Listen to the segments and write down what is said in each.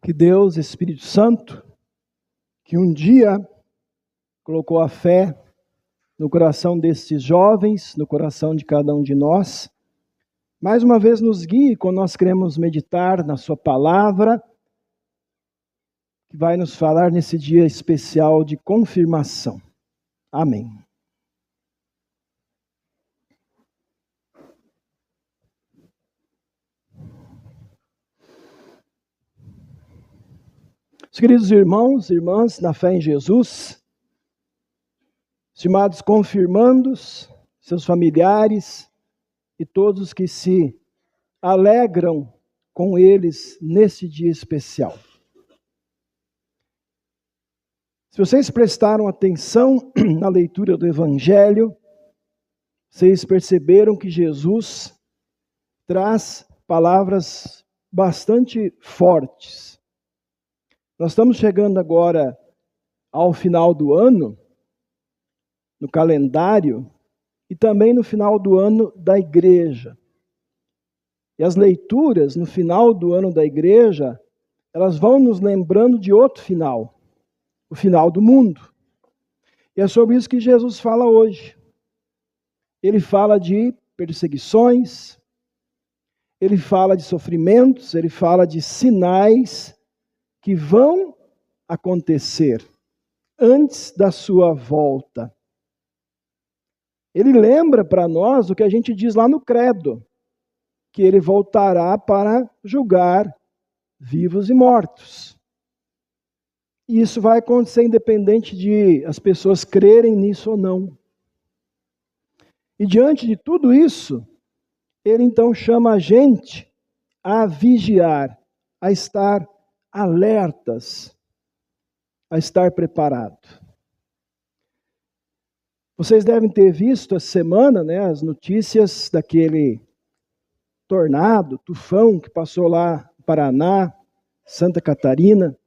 Que Deus, Espírito Santo, que um dia colocou a fé no coração desses jovens, no coração de cada um de nós, mais uma vez nos guie quando nós queremos meditar na sua palavra, que vai nos falar nesse dia especial de confirmação. Amém. Os queridos irmãos e irmãs, na fé em Jesus, estimados confirmandos, seus familiares e todos que se alegram com eles nesse dia especial. Se vocês prestaram atenção na leitura do Evangelho, vocês perceberam que Jesus traz palavras bastante fortes. Nós estamos chegando agora ao final do ano, no calendário, e também no final do ano da igreja. E as leituras no final do ano da igreja, elas vão nos lembrando de outro final, o final do mundo. E é sobre isso que Jesus fala hoje. Ele fala de perseguições, ele fala de sofrimentos, ele fala de sinais que vão acontecer antes da sua volta. Ele lembra para nós o que a gente diz lá no credo, que ele voltará para julgar vivos e mortos. E isso vai acontecer independente de as pessoas crerem nisso ou não. E diante de tudo isso, ele então chama a gente a vigiar, a estar alertas, a estar preparado. Vocês devem ter visto essa semana, as notícias daquele tornado, tufão que passou lá no Paraná, Santa Catarina.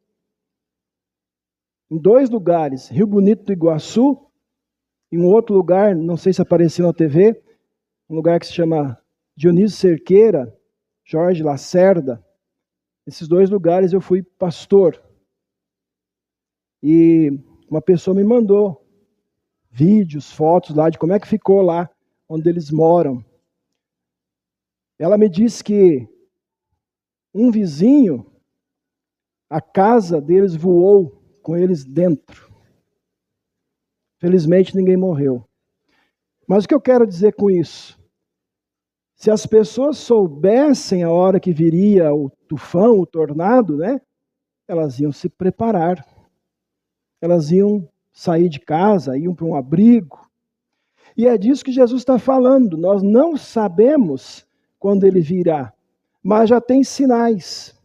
Em 2 lugares, Rio Bonito do Iguaçu, em um outro lugar, não sei se apareceu na TV, um lugar que se chama Dionísio Cerqueira, Jorge Lacerda. Nesses 2 lugares eu fui pastor. E uma pessoa me mandou vídeos, fotos lá de como é que ficou lá onde eles moram. Ela me disse que um vizinho, a casa deles voou com eles dentro. Felizmente ninguém morreu. Mas o que eu quero dizer com isso? Se as pessoas soubessem a hora que viria o tufão, o tornado, elas iam se preparar. Elas iam sair de casa, iam para um abrigo. E é disso que Jesus está falando. Nós não sabemos quando ele virá, mas já tem sinais.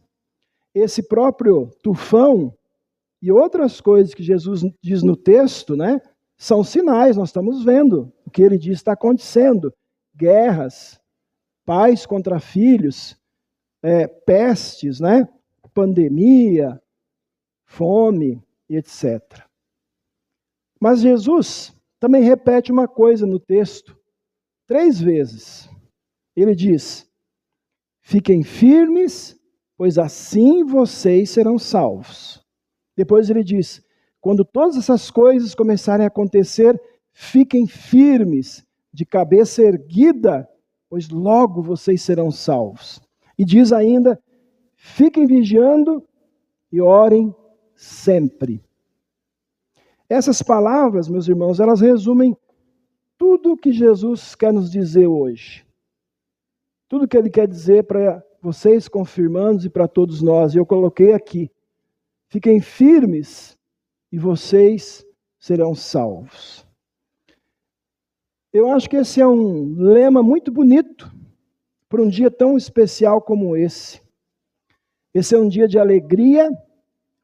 Esse próprio tufão e outras coisas que Jesus diz no texto, são sinais. Nós estamos vendo o que ele diz está acontecendo. Guerras, pais contra filhos, pestes, pandemia, fome e etc. Mas Jesus também repete uma coisa no texto, 3 vezes. Ele diz: fiquem firmes, pois assim vocês serão salvos. Depois ele diz: quando todas essas coisas começarem a acontecer, fiquem firmes, de cabeça erguida, pois logo vocês serão salvos. E diz ainda: fiquem vigiando e orem sempre. Essas palavras, meus irmãos, elas resumem tudo o que Jesus quer nos dizer hoje. Tudo que ele quer dizer para vocês confirmandos e para todos nós. E eu coloquei aqui: fiquem firmes e vocês serão salvos. Eu acho que esse é um lema muito bonito para um dia tão especial como esse. Esse é um dia de alegria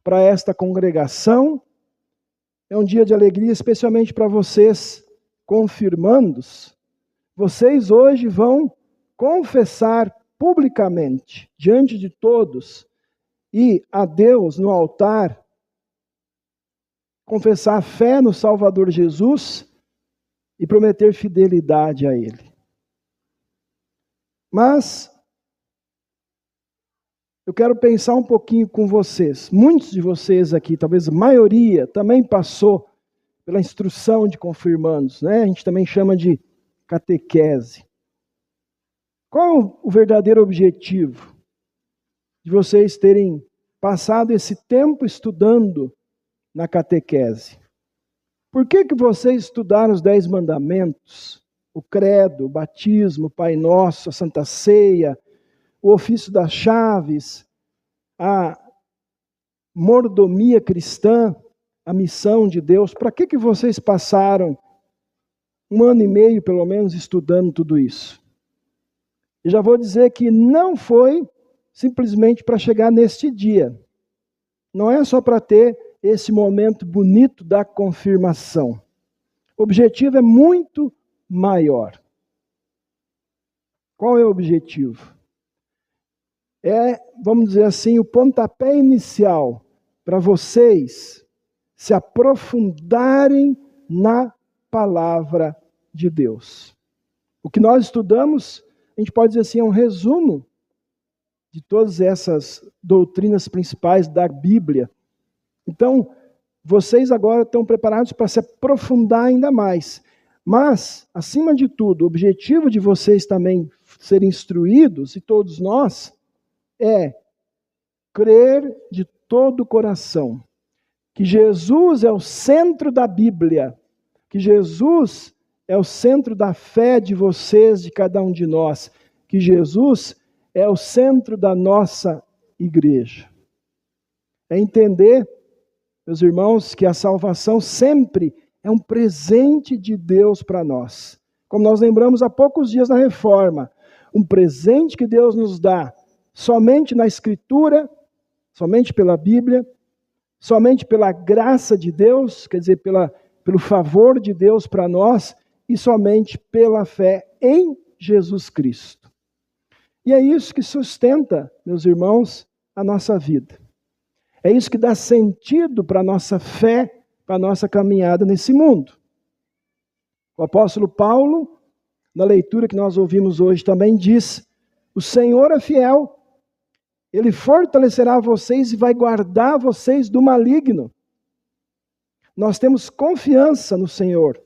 para esta congregação. É um dia de alegria especialmente para vocês, confirmandos. Vocês hoje vão confessar publicamente, diante de todos, e a Deus no altar, confessar a fé no Salvador Jesus e prometer fidelidade a Ele. Mas eu quero pensar um pouquinho com vocês. Muitos de vocês aqui, talvez a maioria, também passou pela instrução de confirmandos, né? A gente também chama de catequese. Qual é o verdadeiro objetivo de vocês terem passado esse tempo estudando na catequese? Por que vocês estudaram os 10 mandamentos, o credo, o batismo, o Pai Nosso, a Santa Ceia, o ofício das chaves, a mordomia cristã, a missão de Deus? Para que vocês passaram 1 ano e meio, pelo menos, estudando tudo isso? E já vou dizer que não foi simplesmente para chegar neste dia. Não é só para ter esse momento bonito da confirmação. O objetivo é muito maior. Qual é o objetivo? É, vamos dizer assim, o pontapé inicial para vocês se aprofundarem na palavra de Deus. O que nós estudamos, a gente pode dizer assim, é um resumo de todas essas doutrinas principais da Bíblia. Então, vocês agora estão preparados para se aprofundar ainda mais. Mas, acima de tudo, o objetivo de vocês também serem instruídos, e todos nós, é crer de todo o coração que Jesus é o centro da Bíblia, que Jesus é o centro da fé de vocês, de cada um de nós, que Jesus é o centro da nossa igreja. É entender, meus irmãos, que a salvação sempre é um presente de Deus para nós. Como nós lembramos há poucos dias na Reforma, um presente que Deus nos dá somente na Escritura, somente pela Bíblia, somente pela graça de Deus, quer dizer, pelo favor de Deus para nós, e somente pela fé em Jesus Cristo. E é isso que sustenta, meus irmãos, a nossa vida. É isso que dá sentido para a nossa fé, para a nossa caminhada nesse mundo. O apóstolo Paulo, na leitura que nós ouvimos hoje, também diz: o Senhor é fiel, Ele fortalecerá vocês e vai guardar vocês do maligno. Nós temos confiança no Senhor,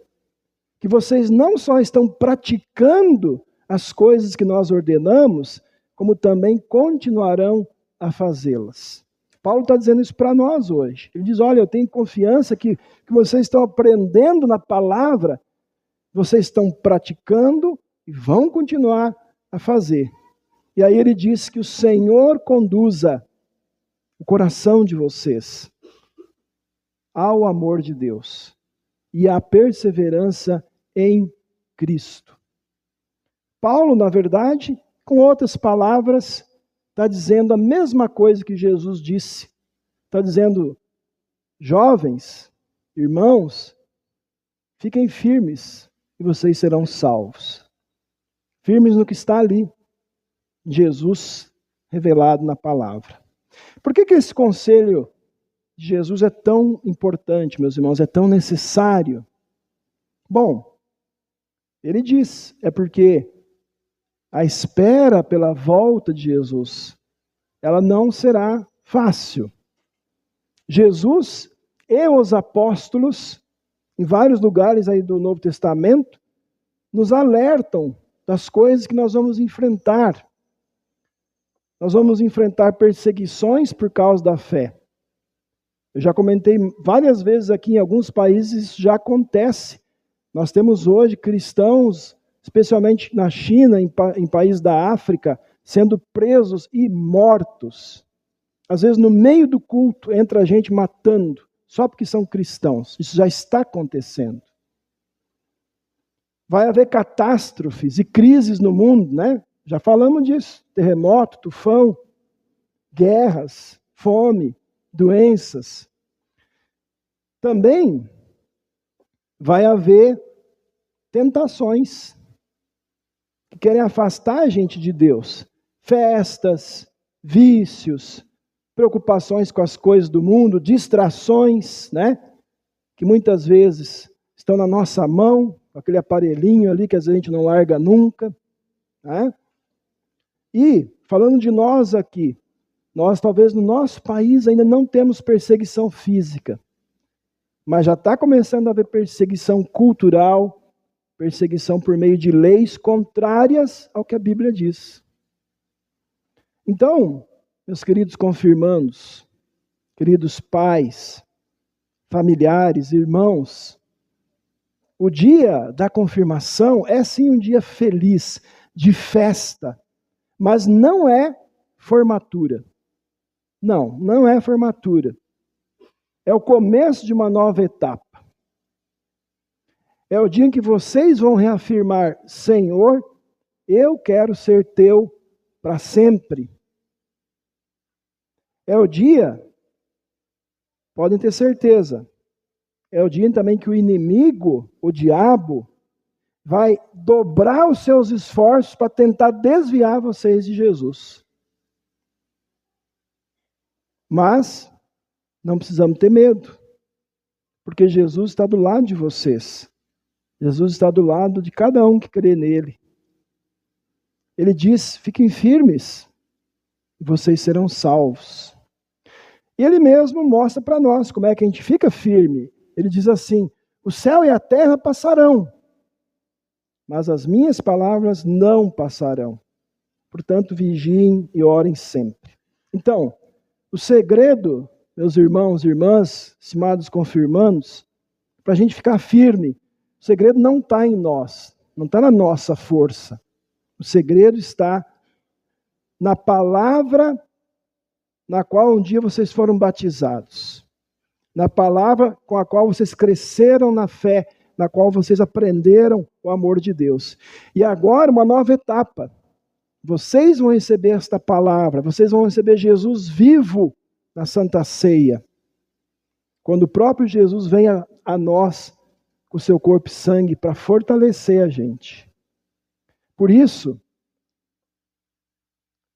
que vocês não só estão praticando as coisas que nós ordenamos, como também continuarão a fazê-las. Paulo está dizendo isso para nós hoje. Ele diz, olha, eu tenho confiança que vocês estão aprendendo na palavra, vocês estão praticando e vão continuar a fazer. E aí ele diz que o Senhor conduza o coração de vocês ao amor de Deus e à perseverança em Cristo. Paulo, na verdade, com outras palavras, está dizendo a mesma coisa que Jesus disse. Está dizendo, jovens, irmãos, fiquem firmes e vocês serão salvos. Firmes no que está ali. Jesus revelado na palavra. Por que esse conselho de Jesus é tão importante, meus irmãos, é tão necessário? Bom, ele diz, é porque a espera pela volta de Jesus, ela não será fácil. Jesus e os apóstolos, em vários lugares aí do Novo Testamento, nos alertam das coisas que nós vamos enfrentar. Nós vamos enfrentar perseguições por causa da fé. Eu já comentei várias vezes aqui, em alguns países isso já acontece. Nós temos hoje cristãos, especialmente na China, em países da África, sendo presos e mortos. Às vezes no meio do culto entra gente matando, só porque são cristãos. Isso já está acontecendo. Vai haver catástrofes e crises no mundo, né? Já falamos disso, terremoto, tufão, guerras, fome, doenças. Também vai haver tentações que querem afastar a gente de Deus. Festas, vícios, preocupações com as coisas do mundo, distrações, né? Que muitas vezes estão na nossa mão, aquele aparelhinho ali que às vezes a gente não larga nunca, né? E, falando de nós aqui, Nós, talvez, no nosso país ainda não temos perseguição física, mas já está começando a haver perseguição cultural, perseguição por meio de leis contrárias ao que a Bíblia diz. Então, meus queridos confirmandos, queridos pais, familiares, irmãos, o dia da confirmação é sim um dia feliz, de festa, mas não é formatura. Não é formatura. É o começo de uma nova etapa. É o dia em que vocês vão reafirmar: Senhor, eu quero ser teu para sempre. É o dia, podem ter certeza, é o dia também que o inimigo, o diabo, vai dobrar os seus esforços para tentar desviar vocês de Jesus. Mas não precisamos ter medo, porque Jesus está do lado de vocês. Jesus está do lado de cada um que crê nele. Ele diz: fiquem firmes, e vocês serão salvos. E ele mesmo mostra para nós como é que a gente fica firme. Ele diz assim: o céu e a terra passarão, mas as minhas palavras não passarão. Portanto, vigiem e orem sempre. Então, o segredo, meus irmãos e irmãs, estimados confirmandos, para a gente ficar firme, o segredo não está em nós, não está na nossa força. O segredo está na palavra na qual um dia vocês foram batizados, na palavra com a qual vocês cresceram na fé, na qual vocês aprenderam o amor de Deus. E agora uma nova etapa. Vocês vão receber esta palavra, vocês vão receber Jesus vivo na Santa Ceia. Quando o próprio Jesus vem a nós com o seu corpo e sangue para fortalecer a gente. Por isso,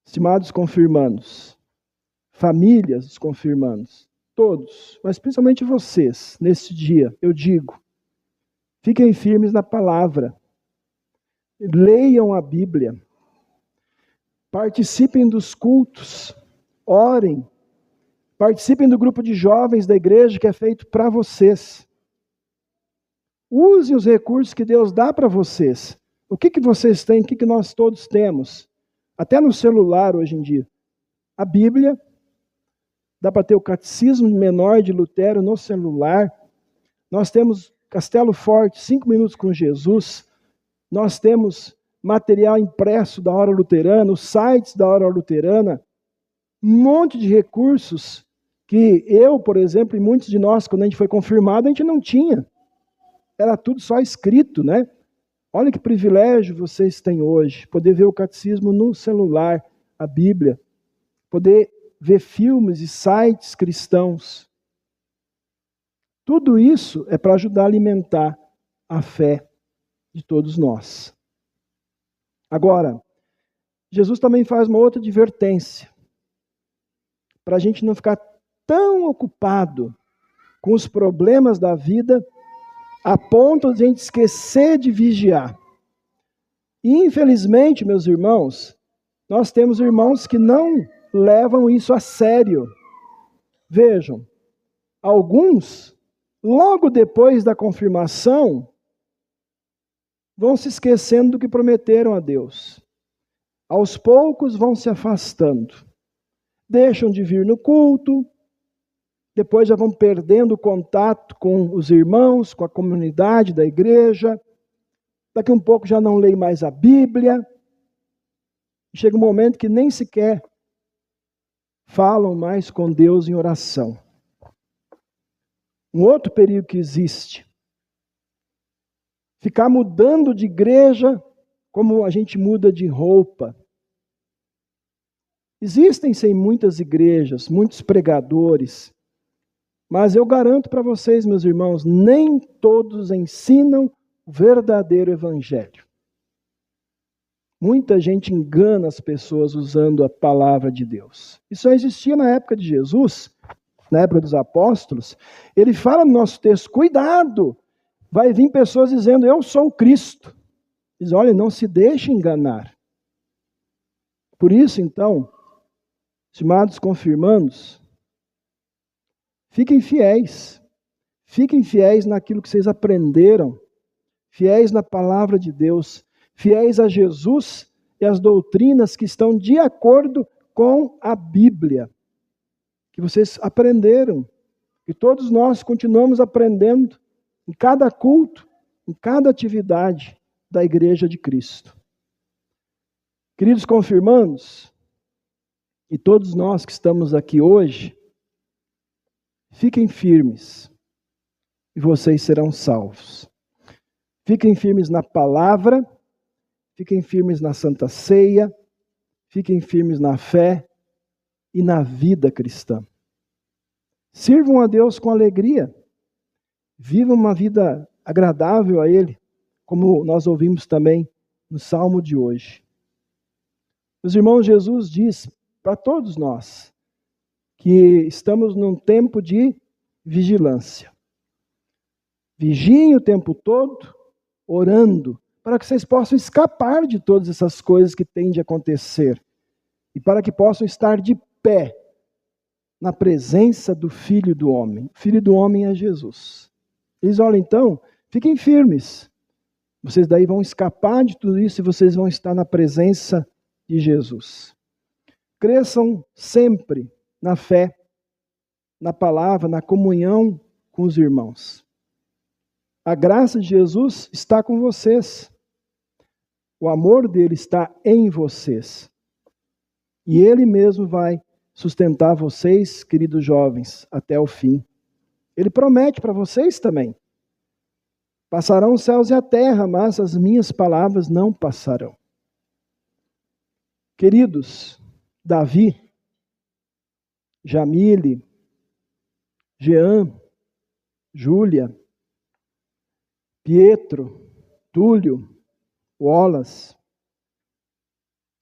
estimados confirmandos, famílias dos confirmandos, todos, mas principalmente vocês, nesse dia, eu digo, fiquem firmes na palavra, leiam a Bíblia, participem dos cultos, orem, participem do grupo de jovens da igreja que é feito para vocês. Usem os recursos que Deus dá para vocês. O que vocês têm, o que nós todos temos? Até no celular hoje em dia. A Bíblia, dá para ter o Catecismo Menor de Lutero no celular. Nós temos Castelo Forte, 5 minutos com Jesus. Nós temos material impresso da Hora Luterana, os sites da Hora Luterana, um monte de recursos que eu, por exemplo, e muitos de nós, quando a gente foi confirmado, a gente não tinha. Era tudo só escrito, né? Olha que privilégio vocês têm hoje, poder ver o catecismo no celular, a Bíblia, poder ver filmes e sites cristãos. Tudo isso é para ajudar a alimentar a fé de todos nós. Agora, Jesus também faz uma outra advertência, para a gente não ficar tão ocupado com os problemas da vida, a ponto de a gente esquecer de vigiar. E, infelizmente, meus irmãos, nós temos irmãos que não levam isso a sério. Vejam, alguns, logo depois da confirmação, vão se esquecendo do que prometeram a Deus. Aos poucos vão se afastando. Deixam de vir no culto, depois já vão perdendo o contato com os irmãos, com a comunidade da igreja. Daqui a um pouco já não leem mais a Bíblia. Chega um momento que nem sequer falam mais com Deus em oração. Um outro perigo que existe: ficar mudando de igreja como a gente muda de roupa. Existem, sim, muitas igrejas, muitos pregadores, mas eu garanto para vocês, meus irmãos, nem todos ensinam o verdadeiro evangelho. Muita gente engana as pessoas usando a palavra de Deus. Isso só existia na época de Jesus, na época dos apóstolos. Ele fala no nosso texto: cuidado, vai vir pessoas dizendo, eu sou o Cristo. Diz, olha, não se deixe enganar. Por isso, então, Estimados confirmandos, fiquem fiéis. Fiquem fiéis naquilo que vocês aprenderam, fiéis na palavra de Deus, fiéis a Jesus e às doutrinas que estão de acordo com a Bíblia, que vocês aprenderam, que todos nós continuamos aprendendo em cada culto, em cada atividade da Igreja de Cristo. Queridos confirmandos, e todos nós que estamos aqui hoje, fiquem firmes e vocês serão salvos. Fiquem firmes na palavra, fiquem firmes na Santa Ceia, fiquem firmes na fé e na vida cristã. Sirvam a Deus com alegria, vivam uma vida agradável a Ele, como nós ouvimos também no Salmo de hoje. Meus irmãos, Jesus diz para todos nós que estamos num tempo de vigilância. Vigiem o tempo todo, orando, para que vocês possam escapar de todas essas coisas que têm de acontecer e para que possam estar de pé na presença do Filho do Homem. O Filho do Homem é Jesus. Eles olham então, fiquem firmes. Vocês daí vão escapar de tudo isso e vocês vão estar na presença de Jesus. Cresçam sempre na fé, na palavra, na comunhão com os irmãos. A graça de Jesus está com vocês. O amor dele está em vocês. E ele mesmo vai sustentar vocês, queridos jovens, até o fim. Ele promete para vocês também. Passarão os céus e a terra, mas as minhas palavras não passarão. Queridos, Davi, Jamile, Jean, Júlia, Pietro, Túlio, Wallace.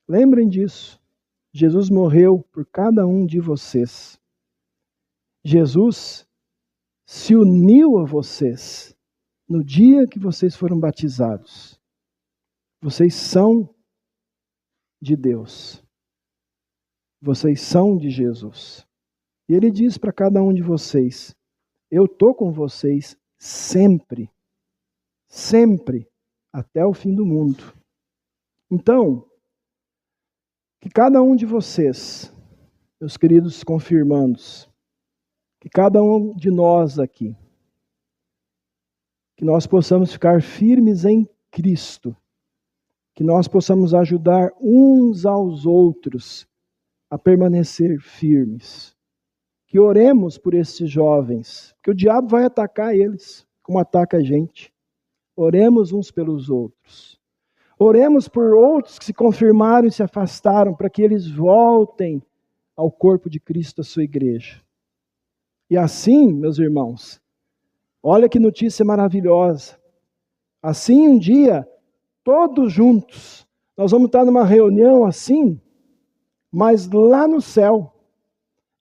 Lembrem disso. Jesus morreu por cada um de vocês. Jesus se uniu a vocês no dia que vocês foram batizados. Vocês são de Deus. Vocês são de Jesus. E Ele diz para cada um de vocês: eu estou com vocês sempre. Sempre, até o fim do mundo. Então, que cada um de vocês, meus queridos confirmandos, que cada um de nós aqui, que nós possamos ficar firmes em Cristo, que nós possamos ajudar uns aos outros a permanecer firmes, que oremos por esses jovens, porque o diabo vai atacar eles, como ataca a gente. Oremos uns pelos outros. Oremos por outros que se confirmaram e se afastaram, para que eles voltem ao corpo de Cristo, a sua igreja. E assim, meus irmãos, olha que notícia maravilhosa. Assim, um dia, todos juntos, nós vamos estar numa reunião assim, mas lá no céu,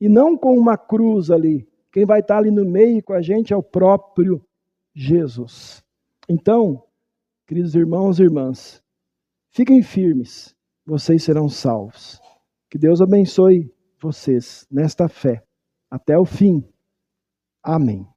e não com uma cruz ali. Quem vai estar ali no meio com a gente é o próprio Jesus. Então, queridos irmãos e irmãs, fiquem firmes, vocês serão salvos. Que Deus abençoe vocês nesta fé, até o fim. Amém.